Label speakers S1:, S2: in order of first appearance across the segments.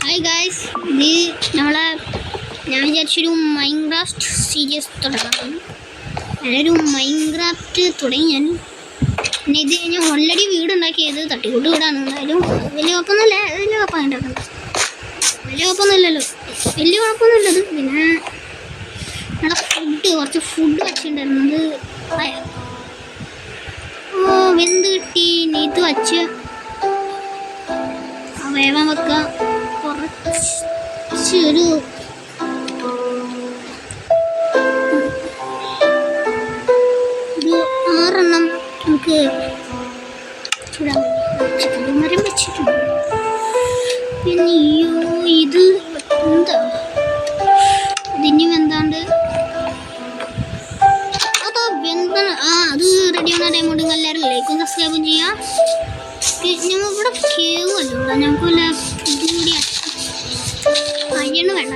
S1: Hi guys, ഞാൻ വിചാരിച്ചൊരു Minecraft series തുടങ്ങാം. ഞാനൊരു മൈൻക്രാഫ്റ്റ് തുടങ്ങി. പിന്നെ ഇത് ഞാൻ ഓൾറെഡി വീടുണ്ടാക്കിയത് തട്ടിക്കൂട്ട് വീടാണ്. എന്തായാലും വലിയ കുഴപ്പമൊന്നുമില്ല. വലിയ കുഴപ്പമുണ്ടാക്കുന്നത് വലിയ കുഴപ്പമൊന്നുമില്ലല്ലോ, വലിയ കുഴപ്പമൊന്നുമില്ലത്. പിന്നെ ഞങ്ങളുടെ കുറച്ച് ഫുഡ് വെച്ചിട്ടുണ്ടായിരുന്നത് വെന്ത് കിട്ടി. നീത്ത് വച്ച് വേവാൻ വെക്കുക. കുറച്ചൊരു ഒരു 6 എണ്ണം നമുക്ക് ചൂടാൻ മരം വെച്ചിട്ടുണ്ട്. പിന്നെ ഇത് എന്താ ഇതിനും എന്താണ്ട് അതോ വെന്താണ്. അത് റെഡിയാണ്. ടൈമുണ്ടെങ്കിൽ എല്ലാവരും ലൈക്കും സബ്സ്ക്രൈബും ചെയ്യാം. ഞങ്ങളിവിടെ കേവുമല്ലോ, ഞങ്ങൾക്ക് വല്ല ഇതും കൂടി അയണ് വേണ്ട.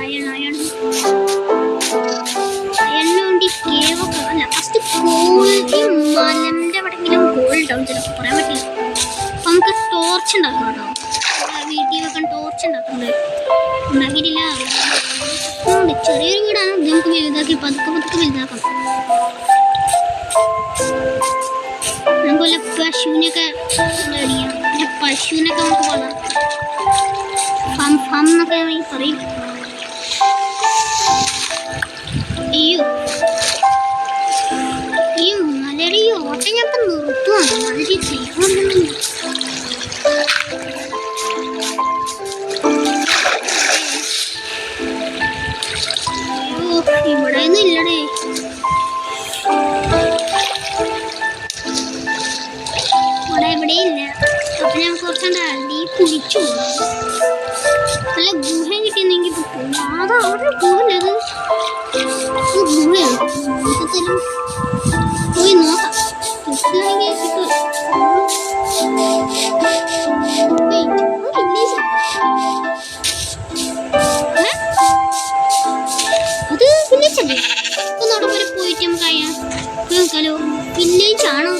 S1: അയണിന് വേണ്ടി കേവൊക്കെ അല്ല. ഫസ്റ്റ് കോഴി മലൻ്റെ എവിടെയെങ്കിലും കോളുണ്ടാവും, ചിലപ്പോൾ പറയാൻ പറ്റില്ല. അപ്പം നമുക്ക് ടോർച്ച് ഉണ്ടാക്കാം കേട്ടോ. വീട്ടിൽ വെക്കാൻ ടോർച്ച് ഉണ്ടാക്കിയിട്ടില്ല. ചെറിയൊരു വീടാണ്. ഇത് നമുക്ക് വലുതാക്കി പതുക്കെ വലുതാക്കാം. നമുക്ക് വല്ല പശുവിനൊക്കെ മേടിക്കാം. പിന്നെ പശുവിനൊക്കെ നമുക്ക് വളർത്താം. ഫാം എന്നൊക്കെ പറയും. ഈ മലയുടെ ഈ ഓട്ടം ഞാൻ ഇപ്പം നിർത്തുവാണ്. വളരെ ചെയ്യുന്നുണ്ടെങ്കിൽ ഇവിടെ ഒന്നും ഇല്ലടേ. ഇവിടെയില്ല. അപ്പൊ ഞാൻ കുറച്ചുണ്ട് അടി കുടിച്ചു പോകും. നല്ല ഗുഹ കിട്ടിയെന്നെങ്കിൽ പോകും. അത് അവിടെ ഗുഹല്ലത്, ഗുഹയാണ്. നമുക്കെന്തായാലും പോയി നോക്കാം. കിട്ടുകയാണെങ്കിൽ കിട്ടും. അത് വില്ലേജല്ലേ? ഒന്ന് അവിടെ വരെ പോയിട്ട് നമുക്ക് നോക്കാലോ. വില്ലേജ് ആണോ?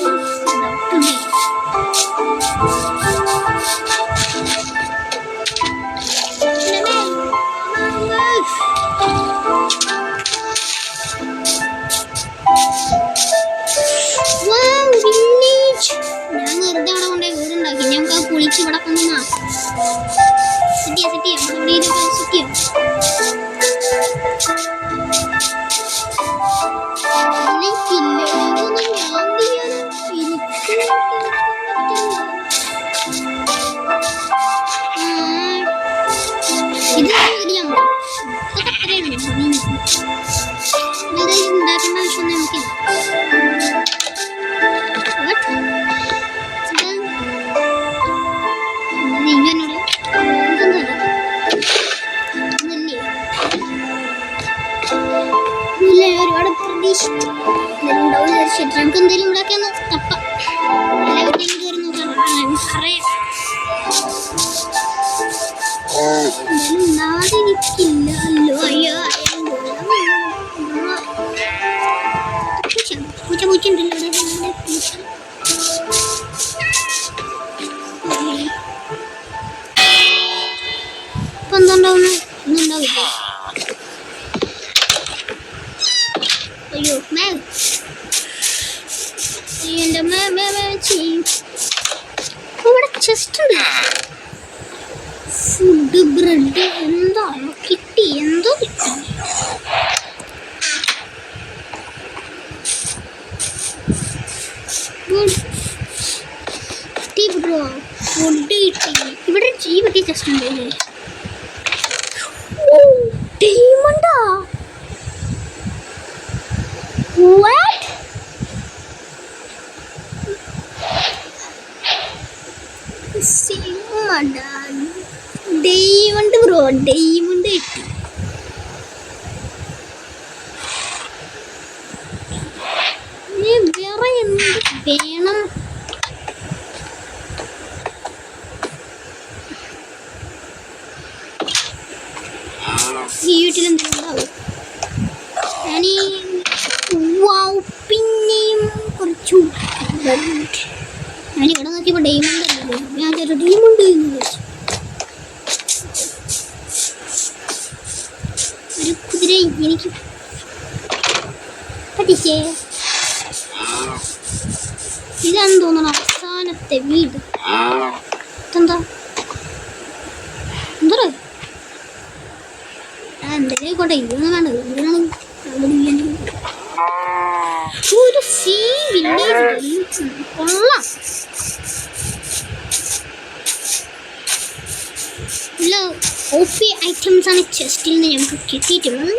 S1: ഞാൻ വെറുതെ അവിടെ കൊണ്ടുപോയി വീടുണ്ടാക്കി. ഞങ്ങൾക്ക് ആ പൊളിച്ച് ഇവിടെ കൊണ്ടുവന്നാ സിറ്റിയോ സിറ്റിയോ ഉണ്ടാക്കേണ്ട ആവശ്യമൊന്നും നമുക്കില്ല. ഒരുപാട് പ്രതീക്ഷിച്ചു നമുക്ക് എന്തെങ്കിലും ഉണ്ടാക്കിയൊന്ന് തപ്പാം. എല്ലാവരുടെയും കയറി നോക്കാം. അറിയാം എന്തായാലും ഉണ്ടാതിരിക്കില്ല. അല്ലോ അയ്യോ പൂച്ച ഉണ്ടല്ലോ. ഇപ്പൊ എന്തുണ്ടാവുന്നു? ഒന്നും ഉണ്ടാവില്ല. അയ്യോ ഇവിടെ ചെസ്റ്റ് ഉണ്ട്. ഫുഡ് ബ്രെഡ് എന്താണോ കിട്ടി? എന്തോ കിട്ടി. ഫുഡ് കിട്ടി. ഇവിടെ ജീവൊക്കെ ചെസ്റ്റ് ഉണ്ട്. ഡയമണ്ടാ? What? ഡയമണ്ട് ബ്രോ, ഡയമണ്ട് കിട്ടി. വേറെ എന്ത് വേണം? ഈ വീട്ടിലെന്തെങ്കിലും ഉണ്ടാവും. ഞാനീ പിന്നെയും കുറച്ചു ഞാനിവിടെ നോക്കിയപ്പോൾ ഡയമണ്ട് അല്ലല്ലോ. ഞാൻ ഡയമണ്ട് ഇവരെ എനിക്ക് പറ്റിച്ചേ. ഇതാണെന്ന് തോന്നണം അവസാനത്തെ വീട്. എന്താ എന്താ എന്തെങ്കിലും കോട്ടെ, ഇതൊന്നും വേണ്ട. ഇതിനാണ് ഒരു സെയിം വില്ലേജ് കൊള്ളാം. നല്ല OP ഐറ്റംസ് ആണ് ചെസ്റ്റിൽ നിന്ന് നമുക്ക് കിട്ടിയിട്ടുള്ളത്.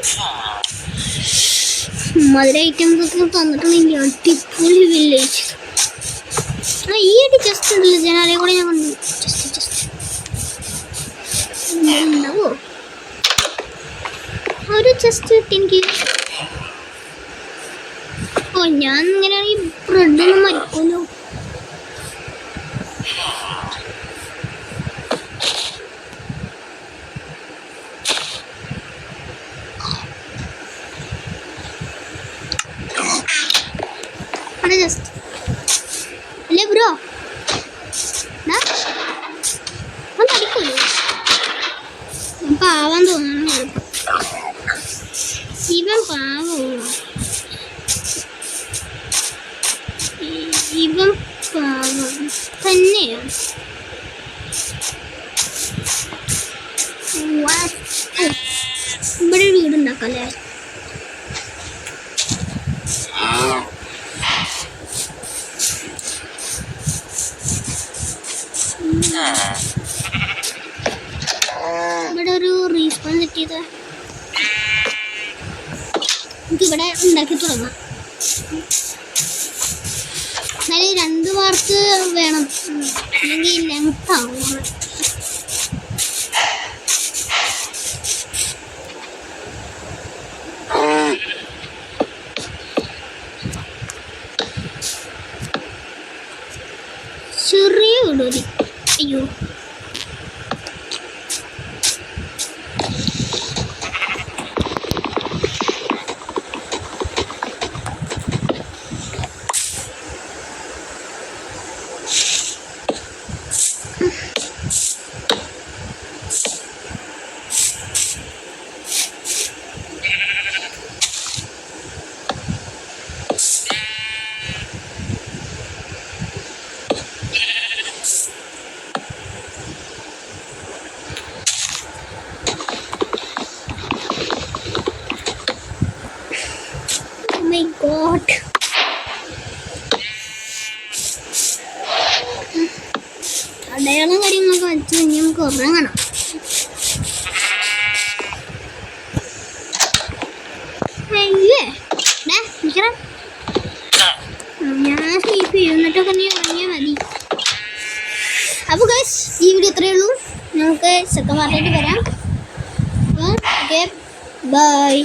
S1: മധുര ഐറ്റംസ് ഒക്കെ തന്നിട്ടുണ്ടെങ്കിൽ അടിപൊളി വില്ലേജ്. ഈ ഒരു ചെസ്റ്റ് ഉണ്ടല്ലോ, ജനാലയെ കൂടെ ഞാൻ കണ്ടു. ചെസ്റ്റ് ഉണ്ടാവോ? ഒരു ചെസ്റ്റ് കിട്ടി എനിക്ക്. ഓ, ഞാൻ ഇങ്ങനെയാണെങ്കിൽ ബ്രെഡൊന്നും മരിക്കുമല്ലോ. ജസ്റ്റ് അല്ലേ ബ്രോ, ഒന്ന് അടിക്കൂലോ. പാവാൻ തോന്നണം. ഇവൻ പാവോ? ഇവൻ പാവം തന്നെയാണ്. ഇവിടെ ഒരു വീടുണ്ടാക്കല്ലേ? ഇവിടെ ഒരു റീസ്പോൺ സെറ്റ് ചെയ്ത് നമുക്ക് ഇവിടെ ഉണ്ടാക്കി തുടങ്ങാം. എന്നാലും 2 മാർക്ക് വേണം, അല്ലെങ്കിൽ ലെങ്ത് ആവും. ചെറിയ വീട്. അയ്യോ, my god. അടയാളം കാര്യങ്ങളൊക്കെ വെച്ച് കഴിഞ്ഞാൽ നമുക്ക് ഉറങ്ങണം. ഞാൻ സ്ലീപ്പ് ചെയ്യും, എന്നിട്ടൊക്കെ നീ ഉറങ്ങിയാൽ മതി. അപ്പോൾ ഗൈസ്, ഈ വീഡിയോ ഇത്രയേ ഉള്ളൂ. നമുക്ക് സെക്കൻഡ് പാർട്ടായിട്ട് വരാം. Okay, bye.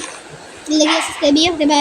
S1: സബ്സ്ക്രൈബ് ചെയ്യാം. Okay, by.